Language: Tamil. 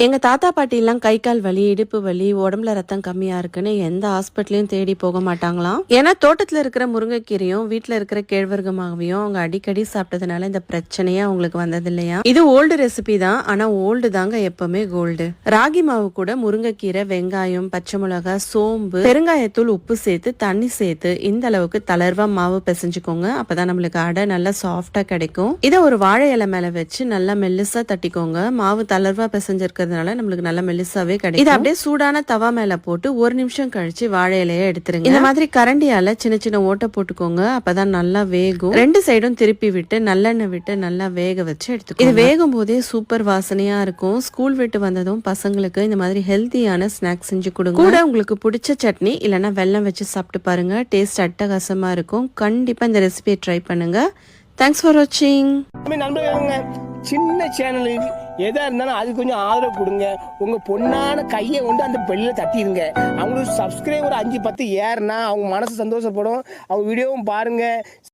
எங்க தாத்தா பாட்டி எல்லாம் கை கால் வலி, இடுப்பு வலி, உடம்புல ரத்தம் கம்மியா இருக்குன்னு எந்த ஹாஸ்பிட்டலையும் தேடி போக மாட்டாங்களாம். ஏன்னா தோட்டத்துல இருக்கிற முருங்கைக்கீரையும் வீட்டுல இருக்கிற கேழ்வரகு மாவையும் அவங்க அடிக்கடி சாப்பிட்டதுனால இந்த பிரச்சனையே அவங்களுக்கு வந்தது இல்லையா. இது ஓல்டு ரெசிபி தான், ஆனா ஓல்டு தாங்க எப்பவுமே கோல்டு. ராகி மாவு கூட முருங்கைக்கீரை, வெங்காயம், பச்சை மிளகாய், சோம்பு, பெருங்காயத்தூள், உப்பு சேர்த்து தண்ணி சேர்த்து இந்த அளவுக்கு தளர்வா மாவு பிசைஞ்சுக்கோங்க. அப்பதான் நம்மளுக்கு அடை நல்லா சாஃப்டா கிடைக்கும். இதை ஒரு வாழை இலை மேல வச்சு நல்லா மெல்லிசா தட்டிக்கோங்க. மாவு தளர்வா பிசைஞ்சிருக்கிறது நம்மளுக்கு நல்ல மெலிசாவே கிடைக்கும். இது அப்படியே சூடான தவா மேல போட்டு ஒரு நிமிஷம் கழிச்சு வாழை இலையை எடுத்துருங்க. இந்த மாதிரி கரண்டியால சின்ன சின்ன ஓட்டை போட்டுக்கோங்க. அப்பதான் நல்லா வேகும். ரெண்டு சைடும் திருப்பி விட்டு நல்லெண்ணெய் விட்டு நல்லா வேக வச்சு எடுத்துக்கோங்க. இது வேகும் போதே சூப்பர் வாசனையா இருக்கும். ஸ்கூல் விட்டு வந்ததும் பசங்களுக்கு இந்த மாதிரி ஹெல்த்தியான ஸ்நாக்ஸ் செஞ்சு கொடுங்க. கூட உங்களுக்கு பிடிச்ச சட்னி இல்லைன்னா வெல்லம் வச்சு சாப்பிட்டு பாருங்க. டேஸ்ட் அட்டகாசமா இருக்கும். கண்டிப்பா இந்த ரெசிபியை ட்ரை பண்ணுங்க. தேங்க்ஸ் ஃபார் வாட்சிங். சின்ன சேனலுக்கு எதா இருந்தாலும் அது கொஞ்சம் ஆதரவு கொடுங்க. உங்க பொண்ணான கையை கொண்டு அந்த பெல்லில் தட்டிடுங்க. அவங்களுக்கு சப்ஸ்கிரைபர் 5-10 ஏறுனா அவங்க மனசு சந்தோஷப்படும். அவங்க வீடியோவும் பாருங்க.